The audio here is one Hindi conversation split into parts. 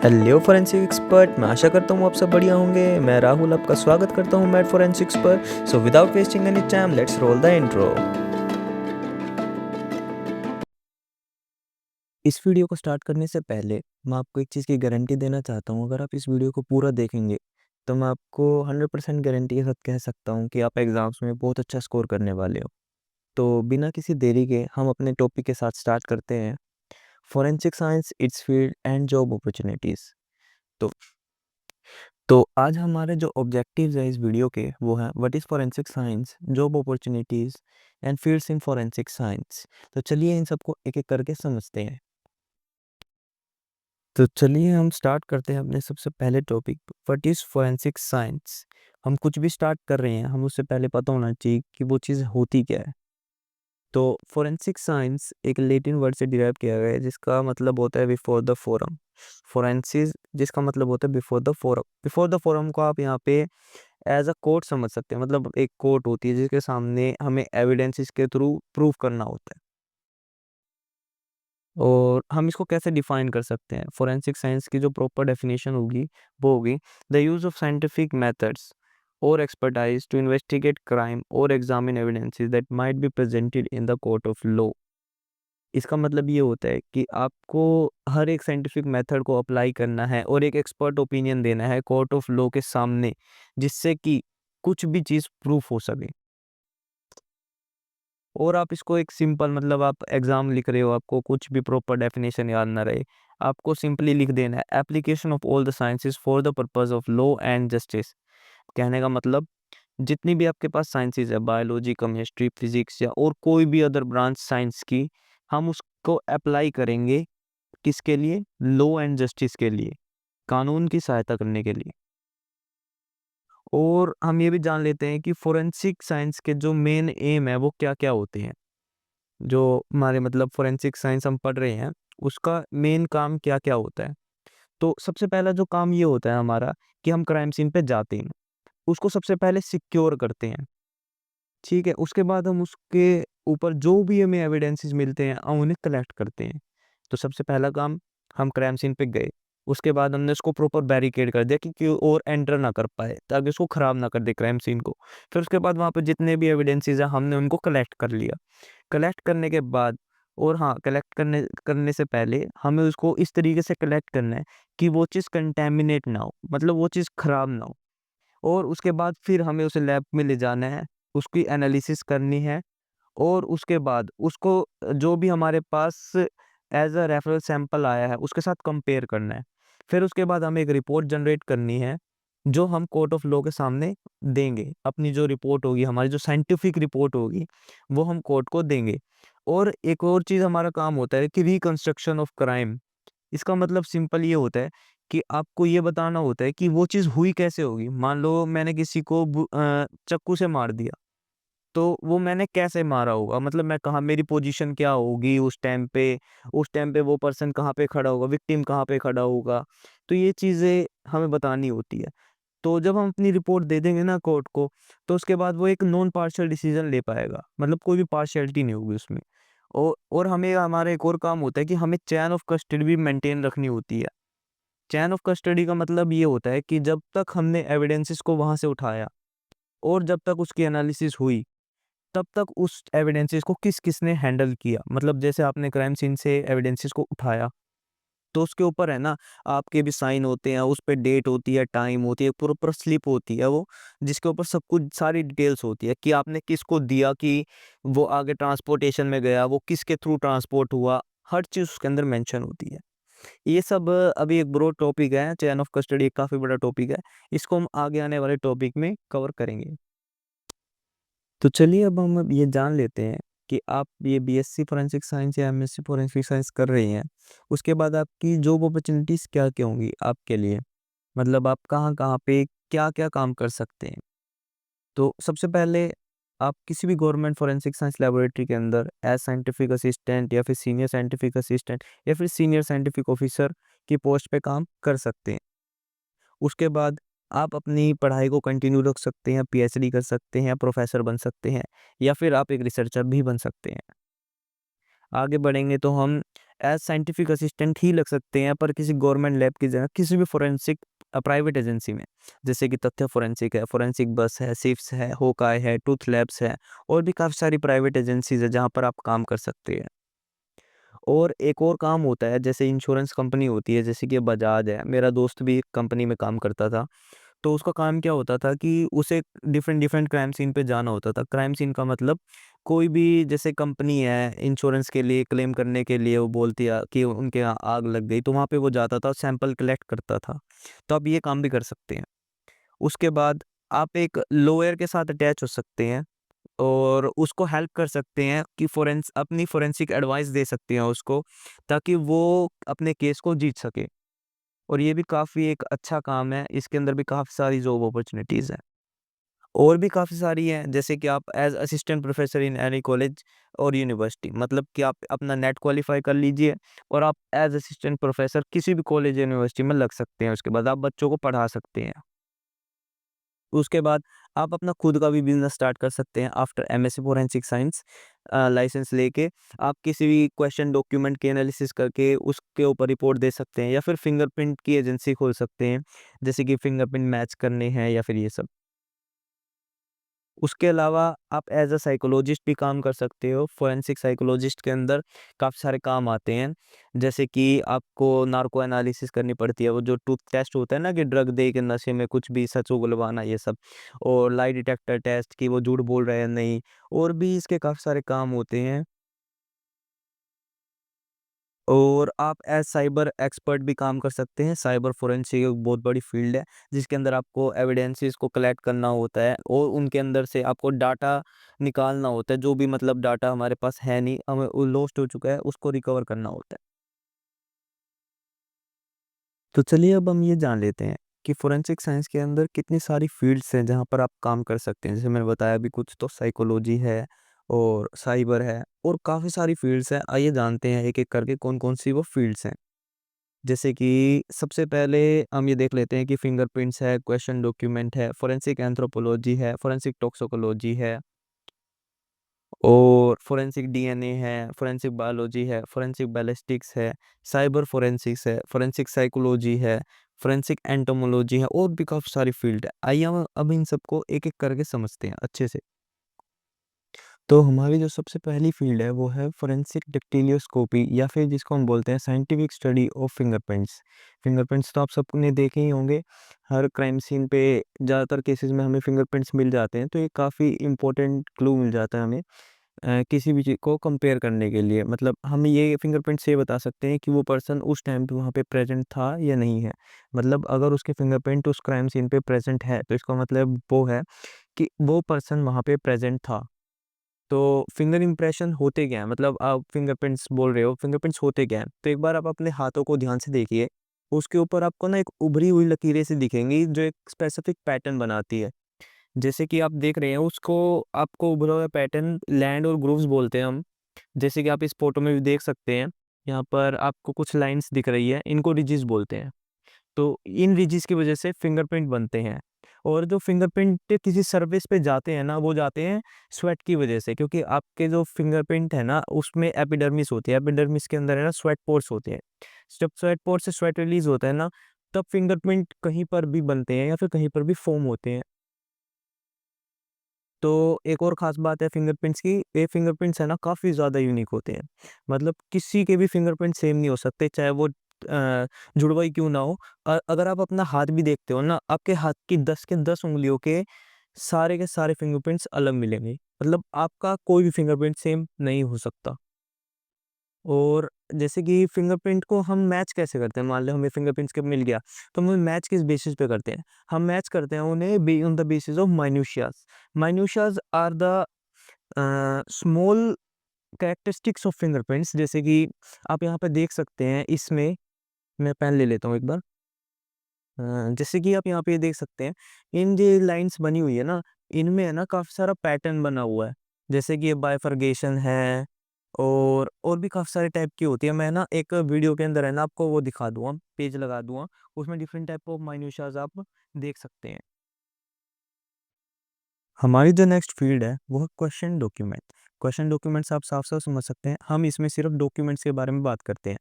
हेलो फोरेंसिक एक्सपर्ट, मैं आशा करता हूँ आप सब बढ़िया होंगे। मैं राहुल आपका स्वागत करता हूँ मैट फोरेंसिक्स पर। So without wasting any time let's roll the intro. इस वीडियो को स्टार्ट करने से पहले मैं आपको एक चीज़ की गारंटी देना चाहता हूँ। अगर आप इस वीडियो को पूरा देखेंगे तो मैं आपको 100% गारंटी के साथ कह सकता हूँ कि आप एग्ज़ाम्स में बहुत अच्छा स्कोर करने वाले हो। तो बिना किसी देरी के हम अपने टॉपिक के साथ स्टार्ट करते हैं। Forensic science, it's field and job opportunities. तो तो आज हमारे जो ऑब्जेक्टिव्स हैं इस वीडियो के वो हैं what is forensic science, job opportunities and fields in forensic science. तो चलिए इन सबको एक एक करके समझते हैं। तो चलिए हम स्टार्ट करते हैं अपने सबसे पहले topic, what is forensic science. हम कुछ भी स्टार्ट कर रहे हैं, हम उससे पहले पता होना चाहिए कि वो चीज़ होती क्या है। तो फोरेंसिक साइंस एक लैटिन वर्ड से डिराइव किया गया है जिसका मतलब होता है बिफोर द फोरम। फोरेंसिस जिसका मतलब होता है before the forum. Before the forum को आप यहाँ पे एज अ कोर्ट समझ सकते हैं। मतलब एक कोर्ट होती है जिसके सामने हमें एविडेंसेस के थ्रू प्रूव करना होता है। और हम इसको कैसे डिफाइन कर सकते हैं? फोरेंसिक साइंस की जो प्रॉपर डेफिनेशन होगी वो होगी the use of scientific methods और एक्सपर्टाइज टू इन्वेस्टिगेट क्राइम और examine evidences that might be presented in the court of law. इसका मतलब ये होता है कि आपको हर एक साइंटिफिक मेथड को अप्लाई करना है और एक एक्सपर्ट ओपिनियन देना है कोर्ट ऑफ लॉ के सामने, जिससे कि कुछ भी चीज़ प्रूफ हो सके। और आप इसको एक सिंपल, मतलब आप एग्जाम लिख रहे हो, आपको कुछ भी प्रॉपर डेफिनेशन याद ना रहे, आपको सिंपली लिख देना है application of all the sciences for the purpose of law and justice. कहने का मतलब जितनी भी आपके पास साइंसेस है, बायोलॉजी, केमिस्ट्री, फिजिक्स या और कोई भी अदर ब्रांच साइंस की, हम उसको अप्लाई करेंगे किसके लिए? लॉ एंड जस्टिस के लिए, कानून की सहायता करने के लिए। और हम ये भी जान लेते हैं कि फोरेंसिक साइंस के जो मेन एम है वो क्या-क्या होते हैं। जो हमारे मतलब फोरेंसिक साइंस हम पढ़ रहे हैं, उसका मेन काम क्या-क्या होता है। तो सबसे पहला जो काम ये होता है हमारा कि हम क्राइम सीन पे जाते हैं, उसको सबसे पहले सिक्योर करते हैं, ठीक है? उसके बाद हम उसके ऊपर जो भी हमें एविडेंसेस मिलते हैं, हम उन्हें कलेक्ट करते हैं। तो सबसे पहला काम, हम क्राइम सीन पे गए, उसके बाद हमने उसको प्रॉपर बैरिकेड कर दिया कि कोई और एंटर ना कर पाए, ताकि उसको खराब ना कर दे क्राइम सीन को। फिर उसके बाद वहाँ पे जितने भी एविडेंसेस हैं, हमने उनको कलेक्ट कर लिया। कलेक्ट करने के बाद, और हाँ, कलेक्ट करने करने से पहले हमें उसको इस तरीके से कलेक्ट करना है कि वो चीज़ कंटैमिनेट ना हो, मतलब वो चीज़ खराब ना हो। और उसके बाद फिर हमें उसे लैब में ले जाना है, उसकी एनालिसिस करनी है, और उसके बाद उसको जो भी हमारे पास एज़ अ रेफरेंस सैंपल आया है, उसके साथ कंपेयर करना है। फिर उसके बाद हमें एक रिपोर्ट जनरेट करनी है, जो हम कोर्ट ऑफ लॉ के सामने देंगे। अपनी जो रिपोर्ट होगी, हमारी जो साइंटिफिक रिपोर्ट होगी, वो हम कोर्ट को देंगे। और एक और चीज़ हमारा काम होता है कि रिकंस्ट्रक्शन ऑफ क्राइम। इसका मतलब सिंपल ये होता है कि आपको ये बताना होता है कि वो चीज़ हुई कैसे होगी। मान लो मैंने किसी को चाकू से मार दिया, तो वो मैंने कैसे मारा होगा, मतलब मैं कहाँ, मेरी पोजीशन क्या होगी उस टाइम पे वो पर्सन कहाँ पे खड़ा होगा, विक्टिम कहाँ पे खड़ा होगा। तो ये चीज़ें हमें बतानी होती है। तो जब हम अपनी रिपोर्ट दे देंगे ना कोर्ट को, तो उसके बाद वो एक नॉन पार्शियल डिसीजन ले पाएगा, मतलब कोई भी पार्शियलिटी नहीं होगी उसमें। और हमें, हमारा एक और काम होता है कि हमें चैन ऑफ कस्टडी भी मेंटेन रखनी होती है। चैन ऑफ कस्टडी का मतलब ये होता है कि जब तक हमने एविडेंसेस को वहाँ से उठाया और जब तक उसकी एनालिसिस हुई, तब तक उस एविडेंसेस को किस-किस ने हैंडल किया। मतलब जैसे आपने क्राइम सीन से एविडेंसेस को उठाया, तो उसके ऊपर है ना, आपके भी साइन होते हैं, उस पे डेट होती है, टाइम होती है, प्रॉपर स्लिप होती है वो, जिसके ऊपर सब कुछ सारी डिटेल्स होती है कि आपने किसको दिया, कि वो आगे ट्रांसपोर्टेशन में गया, वो किसके थ्रू ट्रांसपोर्ट हुआ, हर चीज़ उसके अंदर मेंशन होती है। ये सब अभी एक ब्रॉड टॉपिक है, चेन ऑफ कस्टडी एक काफ़ी बड़ा टॉपिक है। इसको हम आगे आने वाले टॉपिक में कवर करेंगे। तो चलिए अब हम अब ये जान लेते हैं कि आप ये बीएससी फोरेंसिक साइंस या एमएससी फोरेंसिक साइंस कर रहे हैं, उसके बाद आपकी जॉब अपॉर्चुनिटीज़ क्या-क्या होंगी आपके लिए? मतलब आप कहाँ-कहाँ पे क्या-क्या काम कर सकते हैं? तो सबसे पहले आप किसी भी गवर्नमेंट फोरेंसिक साइंस लैबोरेटरी के अंदर एज़ साइंटिफिक असिस्टेंट या फिर सीनियर साइंटिफिक असिस्टेंट या फिर सीनियर साइंटिफिक ऑफिसर की पोस्ट पे काम कर सकते हैं। उसके बाद आप अपनी पढ़ाई को कंटिन्यू रख सकते हैं, पीएचडी कर सकते हैं, प्रोफ़ेसर बन सकते हैं, या फिर आप एक रिसर्चर भी बन सकते हैं। आगे बढ़ेंगे तो हम एज साइंटिफिक असिस्टेंट ही लग सकते हैं, पर किसी गवर्नमेंट लैब की जगह किसी भी फोरेंसिक प्राइवेट एजेंसी में, जैसे कि तथ्य फोरेंसिक है, फोरेंसिक बस है, सिफ्स है, होकाई है, टूथ लैब्स है, और भी काफ़ी सारी प्राइवेट एजेंसीज है जहाँ पर आप काम कर सकते हैं। और एक और काम होता है, जैसे इंश्योरेंस कंपनी होती है, जैसे कि बजाज है, मेरा दोस्त भी एक कंपनी में काम करता था। तो उसका काम क्या होता था कि उसे डिफरेंट डिफरेंट क्राइम सीन पे जाना होता था। क्राइम सीन का मतलब कोई भी, जैसे कंपनी है इंश्योरेंस के लिए क्लेम करने के लिए, वो बोलती है कि उनके यहाँ आग लग गई, तो वहाँ पे वो जाता था, सैंपल कलेक्ट करता था। तो आप ये काम भी कर सकते हैं। उसके बाद आप एक लॉयर के साथ अटैच हो सकते हैं और उसको हेल्प कर सकते हैं कि अपनी फोरेंसिक एडवाइस दे सकते हैं उसको, ताकि वो अपने केस को जीत सके। और ये भी काफ़ी एक अच्छा काम है, इसके अंदर भी काफ़ी सारी जॉब अपॉर्चुनिटीज़ हैं। और भी काफ़ी सारी हैं, जैसे कि आप as assistant professor in any college और यूनिवर्सिटी, मतलब कि आप अपना नेट क्वालीफाई कर लीजिए और आप एज़ असिस्टेंट प्रोफ़ेसर किसी भी कॉलेज या यूनिवर्सिटी में लग सकते हैं। उसके बाद आप बच्चों को पढ़ा सकते हैं। उसके बाद आप अपना खुद का भी बिज़नेस स्टार्ट कर सकते हैं after MSc forensic science licence लेके। आप किसी भी क्वेश्चन डॉक्यूमेंट की एनालिसिस करके उसके ऊपर रिपोर्ट दे सकते हैं, या फिर फिंगरप्रिंट की एजेंसी खोल सकते हैं, जैसे कि फिंगरप्रिंट मैच करने हैं या फिर ये सब। उसके अलावा आप एज़ अ साइकोलॉजिस्ट भी काम कर सकते हो। फोरेंसिक साइकोलॉजिस्ट के अंदर काफ़ी सारे काम आते हैं, जैसे कि आपको नार्को एनालिसिस करनी पड़ती है, वो जो टूथ टेस्ट होता है ना, कि ड्रग दे के नशे में कुछ भी सच उगलवाना ये सब, और लाई डिटेक्टर टेस्ट कि वो झूठ बोल रहे हैं नहीं, और भी इसके काफ़ी सारे काम होते हैं। और आप एज़ साइबर एक्सपर्ट भी काम कर सकते हैं। साइबर फोरेंसिक एक बहुत बड़ी फ़ील्ड है, जिसके अंदर आपको एविडेंसेस को कलेक्ट करना होता है और उनके अंदर से आपको डाटा निकालना होता है। जो भी मतलब डाटा हमारे पास है नहीं, हमें वो लॉस्ट हो चुका है, उसको रिकवर करना होता है। तो चलिए अब हम ये जान लेते हैं कि फोरेंसिक साइंस के अंदर कितनी सारी फ़ील्ड्स हैं जहाँ पर आप काम कर सकते हैं। जैसे मैंने बताया अभी कुछ, तो साइकोलॉजी है और साइबर है और काफ़ी सारी फ़ील्ड्स हैं। आइए जानते हैं एक-एक करके कौन-कौन सी वो फ़ील्ड्स हैं। जैसे कि सबसे पहले हम ये देख लेते हैं कि फिंगरप्रिंट्स है, क्वेश्चन डॉक्यूमेंट है, फोरेंसिक एंथ्रोपोलॉजी है, फोरेंसिक टॉक्सिकोलॉजी है, और फोरेंसिक डीएनए है, फोरेंसिक बायोलॉजी है, फोरेंसिक बैलिस्टिक्स है, साइबर फोरेंसिक्स है, फोरेंसिक साइकोलॉजी है, फोरेंसिक एंटोमोलॉजी है, और भी काफ़ी सारी फील्ड है। आइए हम अब इन सबको एक-एक करके समझते हैं अच्छे से। तो हमारी जो सबसे पहली फ़ील्ड है वो है फोरेंसिक डेक्टिलियोस्कोपी, या फिर जिसको हम बोलते हैं scientific study of fingerprints. Fingerprints तो आप सबने देखे ही होंगे, हर क्राइम सीन पे ज़्यादातर केसेस में हमें फिंगरप्रिंट्स मिल जाते हैं, तो ये काफ़ी इम्पोर्टेंट क्लू मिल जाता है हमें किसी भी चीज़ को कंपेयर करने के लिए। मतलब हम ये फिंगरप्रिंट से ये बता सकते हैं कि वो पर्सन उस टाइम पे वहाँ पे प्रेज़ेंट था या नहीं है। मतलब अगर उसके फिंगरप्रिंट उस क्राइम सीन पे प्रेज़ेंट है, तो इसका मतलब वो है कि वो पर्सन वहाँ पे प्रेज़ेंट था। तो फिंगर इंप्रेशन होते क्या हैं? मतलब आप फिंगरप्रिंट्स बोल रहे हो, फिंगरप्रिंट्स होते क्या हैं? तो एक बार आप अपने हाथों को ध्यान से देखिए, उसके ऊपर आपको ना एक उभरी हुई लकीरें सी दिखेंगी जो एक स्पेसिफिक पैटर्न बनाती है। जैसे कि आप देख रहे हैं उसको, आपको उभरा हुआ पैटर्न लैंड और ग्रूव्स बोलते हैं हम। जैसे कि आप इस फ़ोटो में भी देख सकते हैं, यहाँ पर आपको कुछ लाइन्स दिख रही है, इनको रिजिस बोलते हैं। तो इन रिजिस की वजह से फिंगरप्रिंट बनते हैं। और जो फिंगरप्रिंट किसी सरफेस पे जाते हैं ना, वो जाते हैं स्वेट की वजह से, क्योंकि आपके जो फिंगरप्रिंट है ना, उसमें एपिडर्मिस होती है, एपिडर्मिस के अंदर है ना स्वेट पोर्स होते हैं। जब स्वेट पोर्स से स्वेट रिलीज होता है ना, तब फिंगरप्रिंट कहीं पर भी बनते हैं या फिर कहीं पर भी फॉर्म होते हैं। तो एक और ख़ास बात है फिंगरप्रिंट्स की, ये फिंगरप्रिंट्स है ना काफ़ी ज़्यादा यूनिक होते हैं। मतलब किसी के भी फिंगरप्रिंट सेम नहीं हो सकते, चाहे वो जुड़वा ही क्यों ना हो। अगर आप अपना हाथ भी देखते हो ना, आपके हाथ की 10 के 10 उँगलियों के सारे फिंगरप्रिंट्स अलग मिलेंगे। मतलब आपका कोई भी फिंगरप्रिंट सेम नहीं हो सकता। और जैसे कि फिंगरप्रिंट को हम मैच कैसे करते हैं? मान लो हमें फिंगरप्रिंट्स कब मिल गया, तो हम मैच किस बेसिस पे करते हैं? हम मैच करते हैं उन्हें on the basis of minutiae. Minutiae are the small characteristics of fingerprints, जैसे कि आप यहाँ पे देख सकते हैं इसमें, मैं पेन ले लेता हूँ एक बार। जैसे कि आप यहाँ पे देख सकते हैं, इन जो लाइन्स बनी हुई है ना, इनमें है ना काफ़ी सारा पैटर्न बना हुआ है। जैसे कि ये बाइफरगेशन है, और भी काफ़ी सारे टाइप की होती है। मैं ना एक वीडियो के अंदर है ना आपको वो दिखा दूँगा, पेज लगा दूँगा, उसमें डिफरेंट टाइप ऑफ माइन्यूशियाज़ आप देख सकते हैं। हमारी जो नेक्स्ट फ़ील्ड है, वो है क्वेश्चन डॉक्यूमेंट। क्वेश्चन डॉक्यूमेंट्स आप साफ-साफ समझ सकते हैं, हम इसमें सिर्फ डॉक्यूमेंट्स के बारे में बात करते हैं।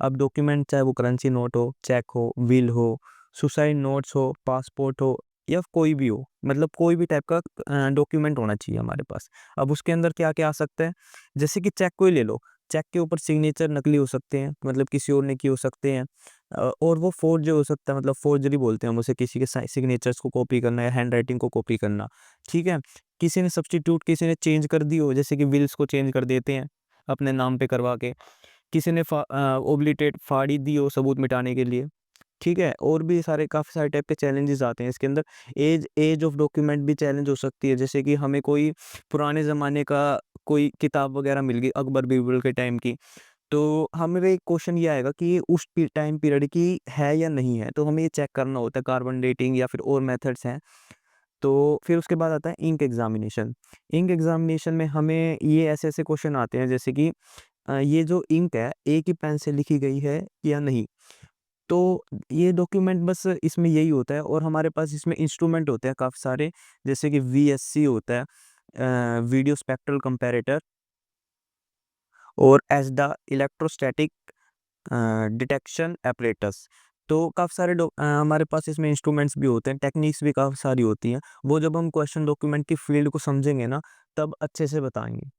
अब डॉक्यूमेंट चाहे वो करेंसी नोट हो, चेक हो, विल हो, सुसाइड नोट्स हो, पासपोर्ट हो या कोई भी हो, मतलब कोई भी टाइप का डॉक्यूमेंट होना चाहिए हमारे पास। अब उसके अंदर क्या-क्या आ सकता है, जैसे कि चेक को ही ले लो, चेक के ऊपर सिग्नेचर नकली हो सकते हैं, मतलब किसी और ने किए हो सकते हैं। और वो फ़ोर्ज हो सकता है, मतलब फ़ोर्जरी बोलते हैं हम उसे, किसी के सिग्नेचर्स को कॉपी करना या हैंडराइटिंग को कॉपी करना, ठीक है? किसी ने सब्स्टिट्यूट, किसी ने चेंज कर दी हो, जैसे कि विल्स को चेंज कर देते हैं अपने नाम पे करवा के। किसी ने ओब्लिटेट फाड़ ही दी हो सबूत मिटाने के लिए, ठीक है? और भी सारे काफ़ी सारे टाइप के चैलेंजेस आते हैं इसके अंदर। एज एज ऑफ डॉक्यूमेंट भी चैलेंज हो सकती है, जैसे कि हमें कोई पुराने ज़माने का कोई किताब वगैरह मिल गई अकबर बीरबल के टाइम की, तो हमें एक क्वेश्चन ये आएगा कि ये उस टाइम पीरियड की है या नहीं है, तो हमें ये चेक करना होता है, कार्बन डेटिंग या फिर और मेथड्स हैं। तो फिर उसके बाद आता है इंक एग्जामिनेशन। इंक एग्जामिनेशन में हमें ये ऐसे-ऐसे क्वेश्चन आते हैं, जैसे कि ये जो इंक है, एक ही पेन से लिखी गई है या नहीं? तो ये डॉक्यूमेंट बस इसमें यही होता है, और हमारे पास इसमें इंस्ट्रूमेंट होते हैं काफ़ी सारे, जैसे कि वीएससी होता है, वीडियो स्पेक्ट्रल कंपैरेटर, और एसडा इलेक्ट्रोस्टैटिक डिटेक्शन apparatus। तो काफ़ी सारे हमारे पास इसमें इंस्ट्रूमेंट्स भी होते हैं, टेक्निक्स भी काफ़ी सारी होती हैं। वो जब हम क्वेश्चन डॉक्यूमेंट की फील्ड को समझेंगे ना, तब अच्छे से बताएँगे।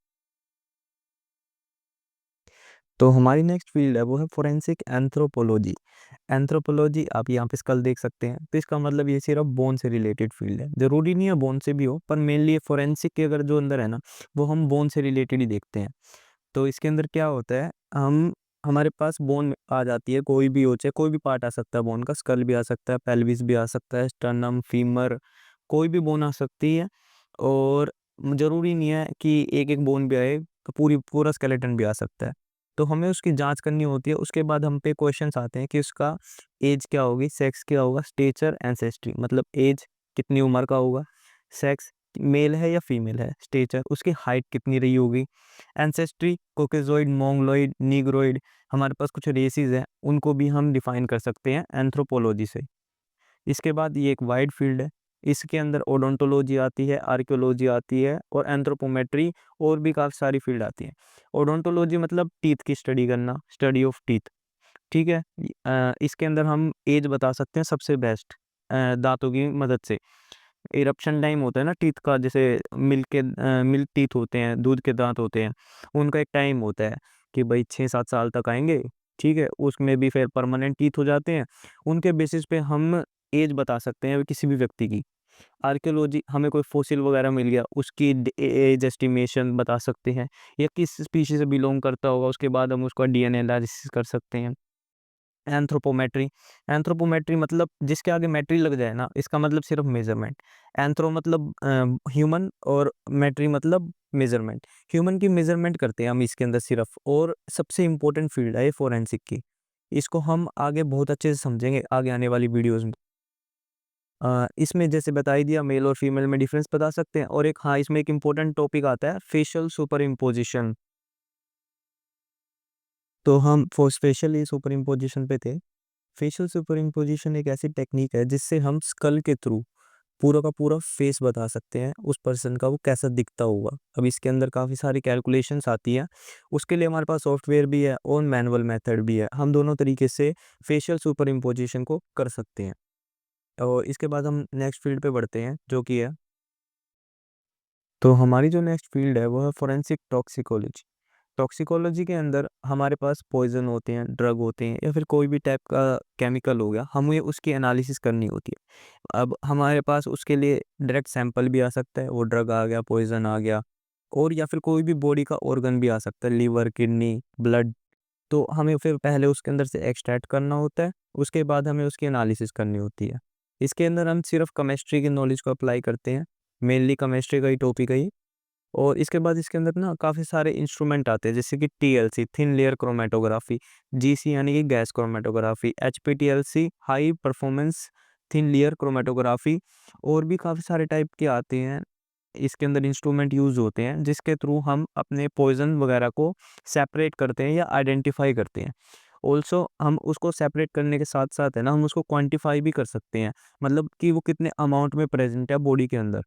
तो हमारी नेक्स्ट फील्ड है वो है फोरेंसिक एंथ्रोपोलॉजी। एंथ्रोपोलॉजी आप यहाँ पे स्कल देख सकते हैं, तो इसका मतलब ये सिर्फ बोन से रिलेटेड फील्ड है। ज़रूरी नहीं है बोन से भी हो, पर मेनली फोरेंसिक के अगर जो अंदर है ना, वो हम बोन से रिलेटेड ही देखते हैं। तो इसके अंदर क्या होता है, हमारे पास बोन आ जाती है, कोई भी हो, चाहे कोई भी पार्ट आ सकता है बोन का, स्कल भी आ सकता है, पेल्विस भी आ सकता है, स्टर्नम, फीमर, कोई भी बोन आ सकती है। और ज़रूरी नहीं है कि एक-एक बोन भी आए, तो पूरा स्केलेटन भी आ सकता है। तो हमें उसकी जाँच करनी होती है, उसके बाद हम पे क्वेश्चन्स आते हैं कि उसका ऐज क्या होगी, सेक्स क्या होगा, स्टेचर, एंसेस्ट्री, मतलब ऐज कितनी उम्र का होगा, सेक्स मेल है या फीमेल है, स्टेचर उसकी हाइट कितनी रही होगी, एंसेस्ट्री कॉकेज़ॉइड, मोंगोलॉइड, नीग्रोइड, हमारे पास कुछ रेसेस हैं, उनको भी हम डिफाइन कर सकते हैं एंथ्रोपोलॉजी से। इसके बाद ये एक वाइड फील्ड है, इसके अंदर ओडोंटोलॉजी आती है, आर्कियोलॉजी आती है, और एंथ्रोपोमेट्री, और भी काफ़ी सारी फील्ड आती हैं। ओडोंटोलॉजी मतलब टीथ की स्टडी करना, स्टडी ऑफ टीथ, ठीक है? इसके अंदर हम एज बता सकते हैं सबसे बेस्ट, दाँतों की मदद से। इरप्शन टाइम होता है ना टीथ का, जैसे मिल्क टीथ होते हैं, दूध के दाँत होते हैं, उनका एक टाइम होता है कि भाई 6-7 साल तक आएँगे, ठीक है? उसमें भी फिर परमानेंट टीथ हो जाते हैं। उनके बेसिस पे हम एज बता सकते हैं किसी भी व्यक्ति की। आर्कियोलॉजी, हमें कोई फॉसिल वगैरह मिल गया, उसकी एज एस्टिमेशन बता सकते हैं, या किस स्पीशीज़ से बिलॉन्ग करता होगा, उसके बाद हम उसका डीएनए एनालिसिस कर सकते हैं। एंथ्रोपोमेट्री, एंथ्रोपोमेट्री मतलब जिसके आगे मेट्री लग जाए ना, इसका मतलब सिर्फ मेज़रमेंट। एंथ्रो मतलब ह्यूमन, और मेट्री मतलब मेज़रमेंट। ह्यूमन की मेज़रमेंट करते हैं हम इसके अंदर सिर्फ, और सबसे इम्पोर्टेंट फ़ील्ड है ये फोरेंसिक की। इसको हम आगे बहुत अच्छे से समझेंगे आगे आने वाली वीडियोज़ में। इसमें जैसे बता ही दिया, मेल और फीमेल में डिफ़रेंस बता सकते हैं, और एक हाँ, इसमें एक इम्पोर्टेंट टॉपिक आता है फेशियल सुपरइम्पोज़िशन। तो हम स्पेशली सुपरइम्पोज़िशन पे थे। फेशियल सुपरइम्पोज़िशन एक ऐसी टेक्नीक है जिससे हम स्कल के थ्रू पूरा का पूरा फेस बता सकते हैं उस पर्सन का, वो कैसा दिखता होगा। अब इसके अंदर काफ़ी सारी कैलकुलेशंस आती हैं, उसके लिए हमारे पास सॉफ्टवेयर भी है और मैनुअल मेथड भी है। हम दोनों तरीके से फेशियल सुपरइम्पोज़िशन को कर सकते हैं। और इसके बाद हम नेक्स्ट फ़ील्ड पे बढ़ते हैं, जो कि है, तो हमारी जो नेक्स्ट फ़ील्ड है वो है फोरेंसिक टॉक्सिकोलॉजी। टॉक्सिकोलॉजी के अंदर हमारे पास पॉइज़न होते हैं, ड्रग होते हैं, या फिर कोई भी टाइप का केमिकल हो गया, हमें उसकी एनालिसिस करनी होती है। अब हमारे पास उसके लिए डायरेक्ट सैंपल भी आ सकता है, वो ड्रग आ गया, पॉइज़न आ गया, और या फिर कोई भी बॉडी का ऑर्गन भी आ सकता है, लिवर, किडनी, ब्लड। तो हमें फिर पहले उसके अंदर से एक्सट्रैक्ट करना होता है, उसके बाद हमें उसकी एनालिसिस करनी होती है। इसके अंदर हम सिर्फ केमिस्ट्री की नॉलेज को अप्लाई करते हैं, मेनली केमिस्ट्री का ही टॉपिक है ये। और इसके बाद इसके अंदर ना काफ़ी सारे इंस्ट्रूमेंट आते हैं, जैसे कि TLC, thin layer chromatography, GC यानी कि gas chromatography, HPTLC, high performance thin layer chromatography, और भी काफ़ी सारे टाइप के आते हैं। इसके अंदर इंस्ट्रूमेंट यूज़ होते हैं जिसके थ्रू हम अपने पॉइज़न वगैरह को सेपरेट करते हैं या आइडेंटिफाई करते हैं। ऑल्सो हम उसको सेपरेट करने के साथ-साथ है ना, हम उसको क्वांटिफाई भी कर सकते हैं, मतलब कि वो कितने अमाउंट में प्रेज़ेंट है बॉडी के अंदर।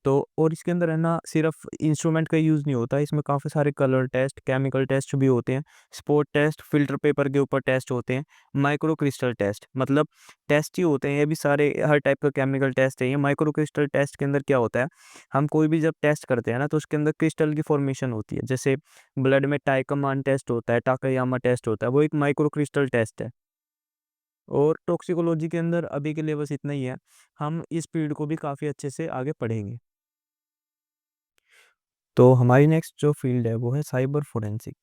तो और इसके अंदर है ना सिर्फ इंस्ट्रूमेंट का यूज़ नहीं होता, इसमें काफ़ी सारे कलर टेस्ट, केमिकल टेस्ट भी होते हैं, स्पॉट टेस्ट, फ़िल्टर पेपर के ऊपर टेस्ट होते हैं, माइक्रो क्रिस्टल टेस्ट, मतलब टेस्ट ही होते हैं ये भी सारे, हर टाइप का केमिकल टेस्ट है ये। माइक्रो क्रिस्टल टेस्ट के अंदर क्या होता है, हम कोई भी जब टेस्ट करते हैं ना तो उसके अंदर क्रिस्टल की फॉर्मेशन होती है। जैसे ब्लड में टाइकमान टेस्ट होता है, टाकायामा टेस्ट होता है, वो एक माइक्रो क्रिस्टल टेस्ट है। और टॉक्सिकोलॉजी के अंदर अभी के लिए बस इतना ही है, हम इस फील्ड को भी काफ़ी अच्छे से आगे पढ़ेंगे। तो हमारी नेक्स्ट जो फील्ड है वो है साइबर फोरेंसिक।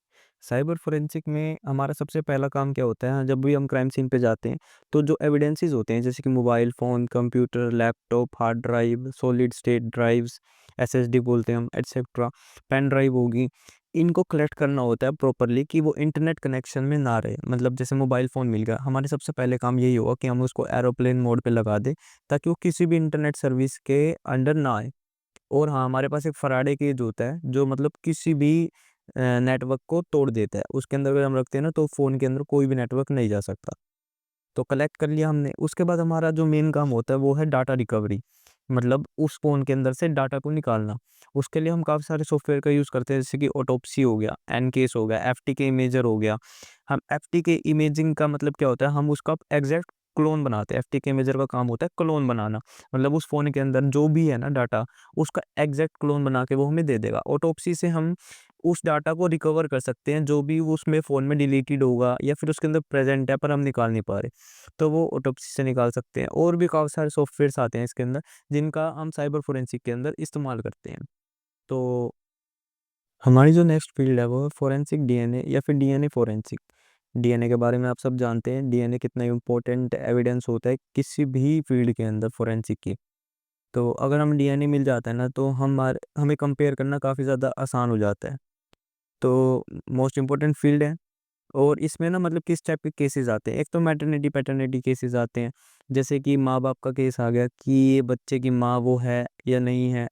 साइबर फोरेंसिक में हमारा सबसे पहला काम क्या होता है, जब भी हम क्राइम सीन पे जाते हैं तो जो एविडेंसेस होते हैं जैसे कि mobile phone, computer, laptop, hard drive, solid state drives, SSD बोलते हैं हम, एटसेट्रा, पेन ड्राइव होगी, इनको कलेक्ट करना होता है प्रॉपरली कि वो इंटरनेट कनेक्शन में ना रहे। मतलब जैसे मोबाइल फ़ोन मिल गया, हमारे सबसे पहले काम यही होगा कि हम उसको एरोप्लेन मोड पे लगा दें ताकि वो किसी भी इंटरनेट सर्विस के अंडर ना आए। और हाँ, हमारे पास एक फ़ैराडे केज होता है जो मतलब किसी भी नेटवर्क को तोड़ देता है। उसके अंदर अगर हम रखते हैं ना तो फ़ोन के अंदर कोई भी नेटवर्क नहीं जा सकता। तो कलेक्ट कर लिया हमने, उसके बाद हमारा जो मेन काम होता है वो है डाटा रिकवरी। मतलब उस फ़ोन के अंदर से डाटा को निकालना। उसके लिए हम काफ़ी सारे सॉफ्टवेयर का यूज़ करते हैं जैसे कि ऑटोप्सी हो गया, एनकेस हो गया, एफटीके इमेजर हो गया। हम एफटीके इमेजिंग का मतलब क्या होता है, हम उसका एग्ज़ैक्ट क्लोन बनाते हैं। एफटीके इमेजर का काम होता है क्लोन बनाना। मतलब उस फ़ोन के अंदर जो भी है ना डाटा, उसका एग्ज़ैक्ट क्लोन बना के वो हमें दे देगा। ऑटोप्सी से हम उस डाटा को रिकवर कर सकते हैं जो भी उसमें फ़ोन में डिलीटेड होगा या फिर उसके अंदर प्रेज़ेंट है पर हम निकाल नहीं पा रहे। तो वो ऑटोप्सी से निकाल सकते हैं। और भी काफ़ी सारे सॉफ्टवेयर्स आते हैं इसके अंदर जिनका हम साइबर फोरेंसिक के अंदर इस्तेमाल करते हैं। तो हमारी जो नेक्स्ट फील्ड है वो है फोरेंसिक डीएनए या फिर डीएनए फोरेंसिक। डीएनए के बारे में आप सब जानते हैं, डीएनए कितना इम्पोर्टेंट एविडेंस होता है किसी भी फील्ड के अंदर फोरेंसिक की। तो अगर हम डीएनए मिल जाता है ना तो हमें कंपेयर करना काफ़ी ज़्यादा आसान हो जाता है। तो मोस्ट इम्पोर्टेंट फील्ड है। और इसमें ना मतलब किस टाइप के केसेस आते हैं, एक तो मैटरनिटी पैटर्निटी केसेस आते हैं, जैसे कि माँ बाप का केस आ गया कि ये बच्चे की माँ वो है या नहीं है।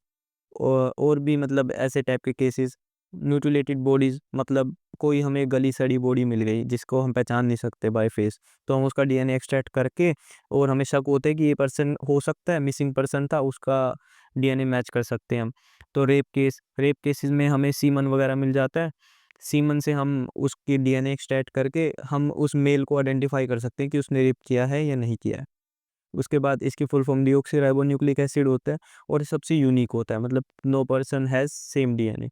और भी मतलब ऐसे टाइप के केसेस, म्यूटिलेटेड बॉडीज, मतलब कोई हमें गली सड़ी बॉडी मिल गई जिसको हम पहचान नहीं सकते बाय फेस, तो हम उसका डीएनए एक्सट्रैक्ट करके और हमें शक होता है कि ये पर्सन हो सकता है मिसिंग पर्सन था, उसका डीएनए मैच कर सकते हैं हम। तो रेप केसेस में हमें सीमन वगैरह मिल जाता है, सीमन से हम उसकी डीएनए एक्सट्रैक्ट करके हम उस मेल को आइडेंटिफाई कर सकते हैं कि उसने रेप किया है या नहीं किया है। उसके बाद इसकी फुल फॉर्म डीऑक्सीराइबोन्यूक्लिक एसिड होता है और ये सबसे यूनिक होता है, मतलब no person has same DNA.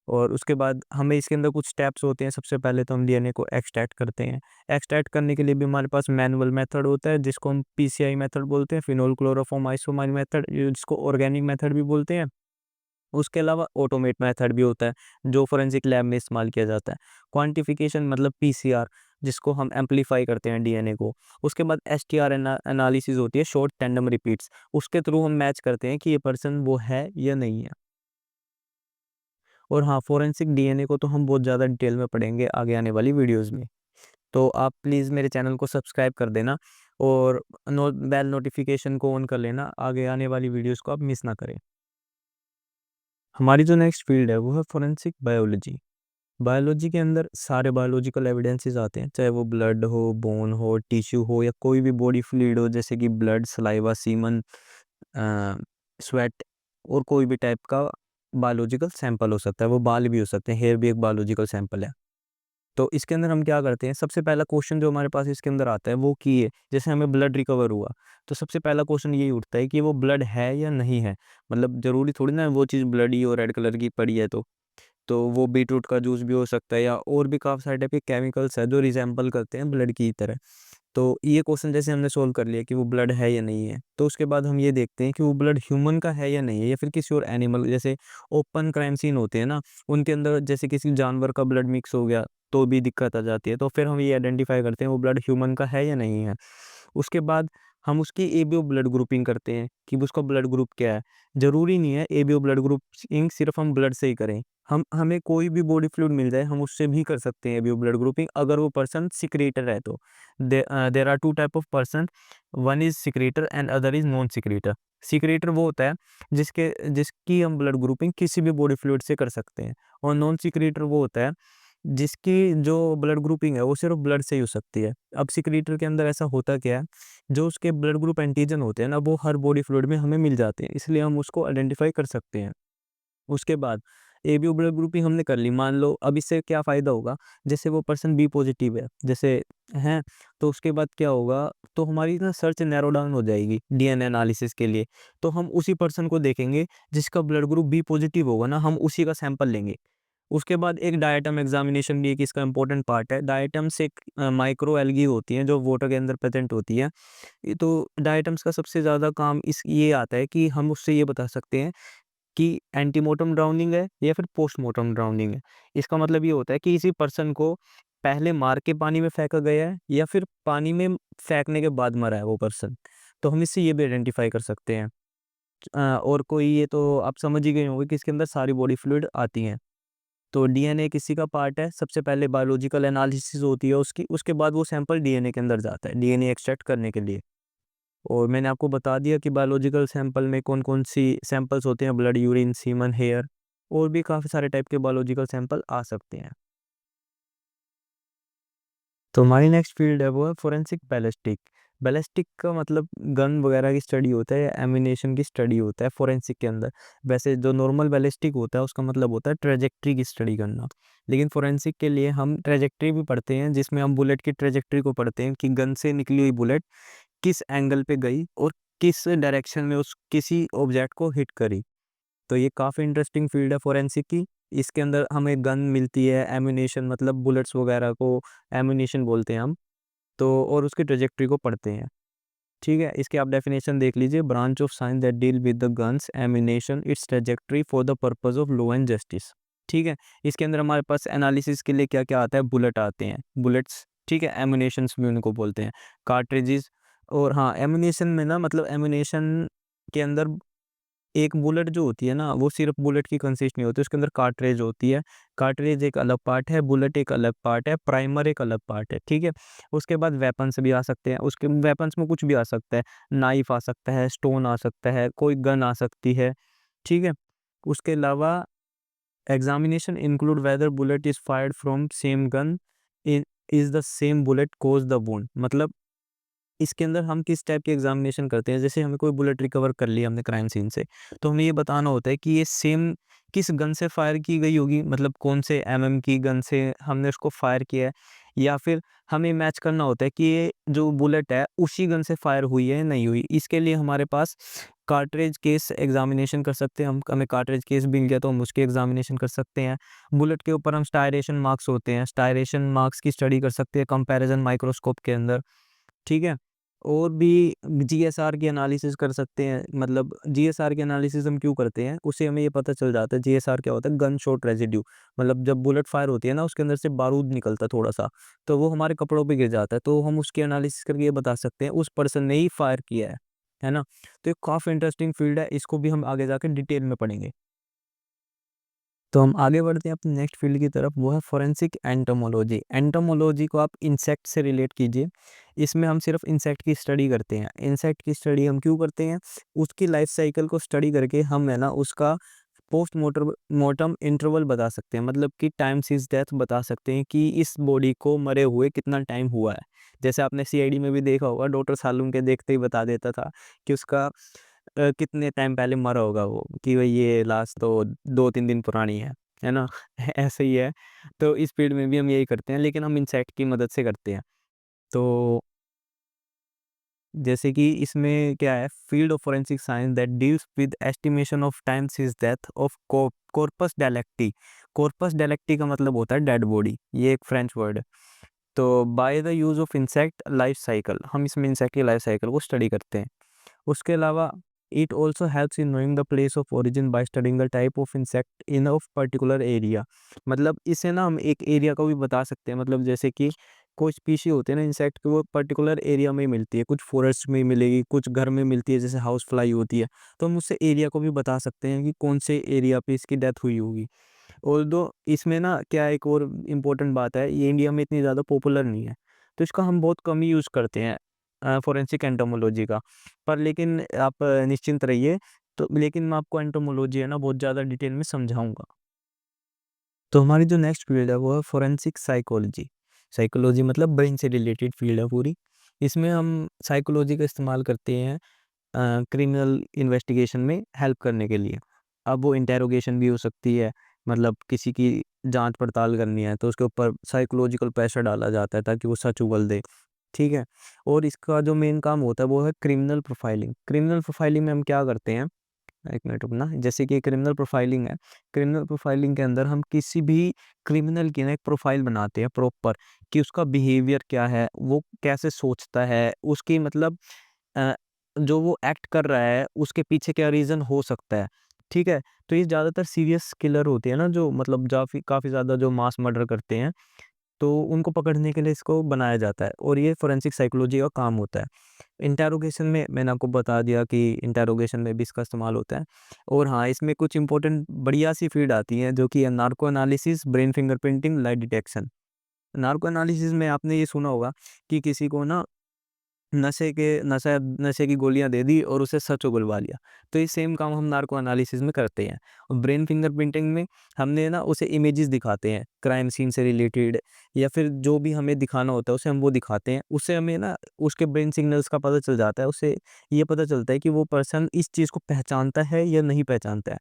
और उसके बाद हमें इसके अंदर कुछ स्टेप्स होते हैं, सबसे पहले तो हम डीएनए को एक्सट्रैक्ट करते हैं। एक्सट्रैक्ट करने के लिए भी हमारे पास मैनुअल मेथड होता है जिसको हम पीसीआई मेथड बोलते हैं, फिनोल क्लोरोफॉर्म आइसोमाइल मेथड, जिसको ऑर्गेनिक मेथड भी बोलते हैं। उसके अलावा ऑटोमेट मेथड भी होता है जो फोरेंसिक लैब में इस्तेमाल किया जाता है। क्वांटिफिकेशन मतलब पीसीआर, जिसको हम एम्पलीफाई करते हैं डीएनए को। उसके बाद एसटीआर एनालिसिस होती है, शॉर्ट टैंडम रिपीट्स, उसके थ्रू हम मैच करते हैं कि ये पर्सन वो है या नहीं है। और हाँ, फोरेंसिक डीएनए को तो हम बहुत ज़्यादा डिटेल में पढ़ेंगे आगे आने वाली वीडियोज़ में। तो आप प्लीज़ मेरे चैनल को सब्सक्राइब कर देना और बेल नोटिफिकेशन को ऑन कर लेना, आगे आने वाली वीडियोज़ को आप मिस ना करें। हमारी जो नेक्स्ट फील्ड है वो है फोरेंसिक बायोलॉजी। बायोलॉजी के अंदर सारे बायोलॉजिकल एविडेंसेस आते हैं, चाहे वो ब्लड हो, बोन हो, टिश्यू हो या कोई भी बॉडी फ्लूइड हो, जैसे कि ब्लड, सलाइवा, सीमन, स्वेट, और कोई भी टाइप का बायोलॉजिकल सैंपल हो सकता है, वो बाल भी हो सकते हैं, हेयर भी एक बायोलॉजिकल सैंपल है। तो इसके अंदर हम क्या करते हैं, सबसे पहला क्वेश्चन जो हमारे पास इसके अंदर आता है वो कि ये जैसे हमें ब्लड रिकवर हुआ, तो सबसे पहला क्वेश्चन यही उठता है कि वो ब्लड है या नहीं है। मतलब ज़रूरी थोड़ी ना वो चीज़ ब्लडी और रेड कलर की पड़ी है तो वो बीटरूट का जूस भी हो सकता है या और भी काफ़ी सारे टाइप के केमिकल्स हैं जो रिज़ेम्बल करते हैं ब्लड की तरह। तो ये क्वेश्चन जैसे हमने सोल्व कर लिया कि वो ब्लड है या नहीं है, तो उसके बाद हम ये देखते हैं कि वो ब्लड ह्यूमन का है या नहीं है या फिर किसी और एनिमल, जैसे ओपन क्राइम सीन होते हैं ना, उनके अंदर जैसे किसी जानवर का ब्लड मिक्स हो गया तो भी दिक्कत आ जाती है। तो फिर हम ये आइडेंटिफ़ाई करते हैं वो ब्लड ह्यूमन का है या नहीं है। उसके बाद हम उसकी एबीओ ब्लड ग्रुपिंग करते हैं कि उसका ब्लड ग्रुप क्या है। ज़रूरी नहीं है एबीओ ब्लड ग्रुपिंग सिर्फ़ हम ब्लड से ही करें। हमें कोई भी बॉडी फ्लूइड मिल जाए, हम उससे भी कर सकते हैं एबीओ ब्लड ग्रुपिंग, अगर वो पर्सन सिक्रेटर है तो। There are 2 type of person, one is secretor and other is non secretor. Secretor वो होता है जिसकी हम ब्लड ग्रुपिंग किसी भी बॉडी फ्लूइड से कर सकते हैं, और नॉन सिक्रेटर वो होता है जिसकी जो ब्लड ग्रुपिंग है वो सिर्फ ब्लड से ही हो सकती है। अब सिक्रीटर के अंदर ऐसा होता क्या है, जो उसके ब्लड ग्रुप एंटीजन होते हैं ना, वो हर बॉडी फ्लूइड में हमें मिल जाते हैं, इसलिए हम उसको आइडेंटिफाई कर सकते हैं। उसके बाद एबी ब्लड ग्रुपिंग हमने कर ली, मान लो अब इससे क्या फ़ायदा होगा, जैसे वो पर्सन बी पॉजिटिव है जैसे हैं, तो उसके बाद क्या होगा, तो हमारी ना सर्च नैरो डाउन हो जाएगी डीएनए एनालिसिस के लिए। तो हम उसी पर्सन को देखेंगे जिसका ब्लड ग्रुप बी पॉजिटिव होगा ना, हम उसी का सैंपल लेंगे। उसके बाद एक डायटम एग्जामिनेशन भी एक इसका इंपॉर्टेंट पार्ट है। डायटम्स एक माइक्रो एल्गी होती हैं जो वाटर के अंदर प्रेजेंट होती है। तो डायटम्स का सबसे ज़्यादा काम इस ये आता है कि हम उससे ये बता सकते हैं कि एंटीमोर्टम ड्राउनिंग है या फिर पोस्टमॉर्टम ड्राउनिंग है। इसका मतलब ये होता है कि इसी पर्सन को पहले मार के पानी में फेंका गया है या फिर पानी में फेंकने के बाद मरा है वो पर्सन। तो हम इससे ये भी आइडेंटिफाई कर सकते हैं। और कोई, ये तो आप समझ ही गए होंगे कि इसके अंदर सारी बॉडी फ्लूइड आती हैं। तो डीएनए किसी का पार्ट है, सबसे पहले बायोलॉजिकल एनालिसिस होती है उसकी, उसके बाद वो सैंपल डीएनए के अंदर जाता है डीएनए एक्सट्रैक्ट करने के लिए। और मैंने आपको बता दिया कि बायोलॉजिकल सैंपल में कौन-कौन सी सैंपल्स होते हैं, ब्लड, यूरिन, सीमन, हेयर, और भी काफ़ी सारे टाइप के बायोलॉजिकल सैंपल आ सकते हैं। तो हमारी नेक्स्ट फील्ड है वो है फोरेंसिक बैलिस्टिक। बैलिस्टिक का मतलब गन वगैरह की स्टडी होता है या एम्यूनेशन की स्टडी होता है फोरेंसिक के अंदर। वैसे जो नॉर्मल बैलिस्टिक होता है उसका मतलब होता है ट्रेजेक्ट्री की स्टडी करना। लेकिन फोरेंसिक के लिए हम ट्रेजेक्ट्री भी पढ़ते हैं, जिसमें हम बुलेट की ट्रेजेक्ट्री को पढ़ते हैं कि गन से निकली हुई बुलेट किस एंगल पे गई और किस डायरेक्शन में उस किसी ऑब्जेक्ट को हिट करी। तो ये काफ़ी इंटरेस्टिंग फील्ड है फोरेंसिक की। इसके अंदर हमें गन मिलती है, एम्यूनेशन मतलब बुलेट्स वगैरह को एम्यूनेशन बोलते हैं हम। तो और उसकी ट्रेजेक्टरी को पढ़ते हैं। ठीक है, इसकी आप डेफिनेशन देख लीजिए, branch of science that deal with the guns ammunition it's trajectory for the purpose of law and justice. ठीक है, इसके अंदर हमारे पास एनालिसिस के लिए क्या क्या आता है, बुलेट आते हैं, बुलेट्स। ठीक है, एम्यूनेशंस भी उनको बोलते हैं, कार्ट्रिजेस। और हाँ, एम्यूनेशन में ना मतलब एम्यूनेशन के अंदर एक बुलेट जो होती है ना, वो सिर्फ बुलेट की कंसिस्ट नहीं होती, उसके अंदर कार्ट्रिज होती है। कार्ट्रिज एक अलग पार्ट है, बुलेट एक अलग पार्ट है, प्राइमर एक अलग पार्ट है। ठीक है, उसके बाद वेपन्स भी आ सकते हैं, उसके वेपन्स में कुछ भी आ सकता है, नाइफ आ सकता है, स्टोन आ सकता है, कोई गन आ सकती है। ठीक है, उसके अलावा examination include whether bullet is fired from same gun, is the same bullet cause the wound. मतलब इसके अंदर हम किस टाइप की एग्जामिनेशन करते हैं, जैसे हमें कोई बुलेट रिकवर कर लिया हमने क्राइम सीन से, तो हमें ये बताना होता है कि ये सेम किस गन से फायर की गई होगी, मतलब कौन से एमएम की गन से हमने उसको फायर किया है, या फिर हमें मैच करना होता है कि ये जो बुलेट है उसी गन से फायर हुई है या नहीं हुई। इसके लिए हमारे पास कार्ट्रिज केस एग्जामिनेशन कर सकते हैं हम, हमें कार्ट्रिज केस मिल गया तो हम उसके एग्जामिनेशन कर सकते हैं। बुलेट के ऊपर हम स्टायरेशन मार्क्स होते हैं, स्टायरेशन मार्क्स की स्टडी कर सकते हैं कंपैरिजन माइक्रोस्कोप के अंदर। ठीक है? और भी जीएसआर की एनालिसिस कर सकते हैं, मतलब जीएसआर की एनालिसिस हम क्यों करते हैं, उससे हमें ये पता चल जाता है जीएसआर क्या होता है, गन शॉट रेजिड्यू। मतलब जब बुलेट फायर होती है ना, उसके अंदर से बारूद निकलता है थोड़ा-सा, तो वो हमारे कपड़ों पे गिर जाता है, तो हम उसकी एनालिसिस करके ये बता सकते हैं उस पर्सन ने ही फायर किया है ना? तो ये काफ़ी इंटरेस्टिंग फील्ड है, इसको भी हम आगे जाके डिटेल में पढ़ेंगे। तो हम आगे बढ़ते हैं अपनी नेक्स्ट फील्ड की तरफ, वो है फोरेंसिक एंटोमोलॉजी। एंटोमोलॉजी को आप इंसेक्ट से रिलेट कीजिए। इसमें हम सिर्फ इंसेक्ट की स्टडी करते हैं। इंसेक्ट की स्टडी हम क्यों करते हैं? उसकी लाइफ साइकिल को स्टडी करके हम है ना उसका पोस्ट मोटर मोर्टम इंटरवल बता सकते हैं, मतलब कि टाइम सिंस डेथ बता सकते हैं कि इस बॉडी को मरे हुए कितना टाइम हुआ है। जैसे आपने सीआईडी में भी देखा होगा, डॉक्टर सालूम के देखते ही बता देता था कि उसका कितने टाइम पहले मरा होगा वो, कि भाई ये लाश तो 2-3 दिन पुरानी है ना? ऐसे ही है। तो इस फील्ड में भी हम यही करते हैं, लेकिन हम इंसेक्ट की मदद से करते हैं। तो जैसे कि इसमें क्या है, field of forensic science that deals with estimation of time since death of corpus delicti. Corpus delicti का मतलब होता है डेड बॉडी, ये एक फ्रेंच वर्ड है। तो by the use of insect life cycle, हम इसमें इंसेक्ट की लाइफ साइकिल को स्टडी करते हैं। उसके अलावा it also helps in knowing the place of origin by studying the type of insect in a particular area. मतलब इससे ना हम एक एरिया को भी बता सकते हैं, मतलब जैसे कि कुछ स्पीशी होते हैं ना इंसेक्ट के, वो पर्टिकुलर एरिया में मिलती है, कुछ फॉरेस्ट में मिलेगी, कुछ घर में मिलती है, जैसे हाउस फ्लाई होती है। तो हम उससे एरिया को भी बता सकते हैं कि कौन से एरिया पे इसकी डेथ हुई होगी। ऑल्दो इसमें ना क्या एक और इम्पोर्टेंट बात है, ये इंडिया में इतनी ज़्यादा पॉपुलर नहीं है, तो इसका हम बहुत कम ही यूज़ करते हैं फोरेंसिक एंटोमोलॉजी का। पर लेकिन आप निश्चिंत रहिए, तो लेकिन मैं आपको एंटोमोलॉजी है ना बहुत ज़्यादा डिटेल में समझाऊँगा। तो हमारी जो नेक्स्ट फील्ड है वो है फोरेंसिक साइकोलॉजी। साइकोलॉजी मतलब ब्रेन से रिलेटेड फील्ड है पूरी। इसमें हम साइकोलॉजी का इस्तेमाल करते हैं क्रिमिनल इन्वेस्टिगेशन में हेल्प करने के लिए। अब वो इंटेरोगेशन भी हो सकती है, मतलब किसी की जांच पड़ताल करनी है तो उसके ऊपर साइकोलॉजिकल प्रेशर डाला जाता है ताकि वो सच उगल दे, ठीक है। और इसका जो मेन काम होता है वो है क्रिमिनल प्रोफाइलिंग। क्रिमिनल प्रोफाइलिंग में हम क्या करते हैं, एक मिनट रुकना, जैसे कि क्रिमिनल प्रोफाइलिंग है, क्रिमिनल प्रोफाइलिंग के अंदर हम किसी भी क्रिमिनल की ना एक प्रोफाइल बनाते हैं प्रॉपर, कि उसका बिहेवियर क्या है, वो कैसे सोचता है, उसकी मतलब अ, जो वो एक्ट कर रहा है उसके पीछे क्या रीज़न हो सकता है, ठीक है। तो ये ज़्यादातर सीरियस किलर होते हैं ना, जो मतलब जाफ़ी काफ़ी ज़्यादा जो मास मर्डर करते हैं, तो उनको पकड़ने के लिए इसको बनाया जाता है और ये फोरेंसिक साइकोलॉजी का काम होता है। इंटेरोगेशन में मैंने आपको बता दिया कि इंटेरोगेशन में भी इसका इस्तेमाल होता है। और हाँ, इसमें कुछ इंपॉर्टेंट बढ़िया सी फील्ड आती हैं जो कि है नार्को एनालिसिस, ब्रेन फिंगरप्रिंटिंग, लाई डिटेक्शन। नार्को एनालिसिस में आपने ये सुना होगा कि किसी को ना नशे की गोलियाँ दे दी और उसे सच उगलवा लिया। तो ये सेम काम हम नार्को एनालिसिस में करते हैं। और ब्रेन फिंगरप्रिंटिंग में हमने ना उसे इमेजेस दिखाते हैं, क्राइम सीन से रिलेटेड, या फिर जो भी हमें दिखाना होता है उसे हम वो दिखाते हैं। उससे हमें ना उसके ब्रेन सिग्नल्स का पता चल जाता है। उससे ये पता चलता है कि वो पर्सन इस चीज़ को पहचानता है या नहीं पहचानता है।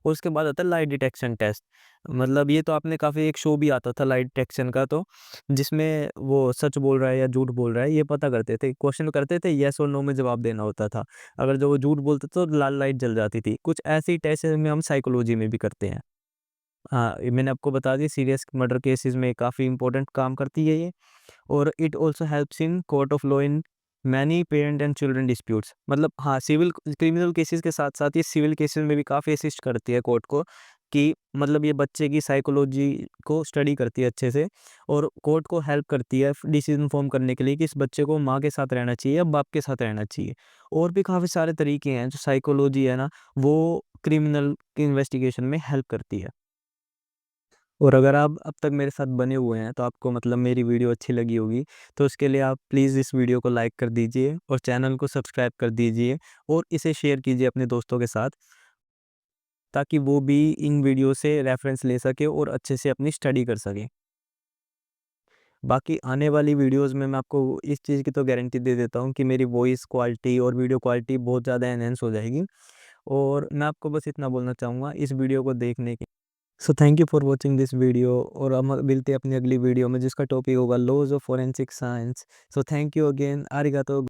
और उसके बाद आता है लाई डिटेक्शन टेस्ट। मतलब ये तो आपने काफ़ी, एक शो भी आता था लाई डिटेक्शन का, तो जिसमें वो सच बोल रहा है या झूठ बोल रहा है ये पता करते थे। क्वेश्चन करते थे, येस और नो में जवाब देना होता था। अगर जो वो झूठ बोलता था तो लाल लाइट जल जाती थी। कुछ ऐसे ही टेस्ट में हम साइकोलॉजी में भी करते हैं। हाँ, ये मैंने आपको बता दिया, सीरियस मर्डर केसेस में काफ़ी इंपॉर्टेंट काम करती है ये। और it also helps in court of law in many parent and children disputes. मतलब हाँ, सिविल क्रिमिनल केसेस के साथ-साथ ये सिविल केसेस में भी काफ़ी असिस्ट करती है कोर्ट को, कि मतलब ये बच्चे की साइकोलॉजी को स्टडी करती है अच्छे से, और कोर्ट को हेल्प करती है डिसीजन फॉर्म करने के लिए कि इस बच्चे को माँ के साथ रहना चाहिए या बाप के साथ रहना चाहिए। और भी काफ़ी सारे तरीके हैं जो साइकोलॉजी है ना, वो क्रिमिनल इन्वेस्टिगेशन में हेल्प करती है। और अगर आप अब तक मेरे साथ बने हुए हैं तो आपको मतलब मेरी वीडियो अच्छी लगी होगी, तो उसके लिए आप प्लीज़ इस वीडियो को लाइक कर दीजिए और चैनल को सब्सक्राइब कर दीजिए और इसे शेयर कीजिए अपने दोस्तों के साथ, ताकि वो भी इन वीडियो से रेफरेंस ले सके और अच्छे से अपनी स्टडी कर सके। बाकी आने वाली वीडियोज़ में मैं आपको इस चीज़ की तो गारंटी दे देता हूँ कि मेरी वॉइस क्वालिटी और वीडियो क्वालिटी बहुत ज़्यादा एनहांस हो जाएगी। और मैं आपको बस इतना बोलना चाहूँगा इस वीडियो को देखने के, सो thank you for watching this video. और हम मिलते हैं अपनी अगली वीडियो में जिसका टॉपिक होगा laws of forensic science. So thank you again, आरिगातो।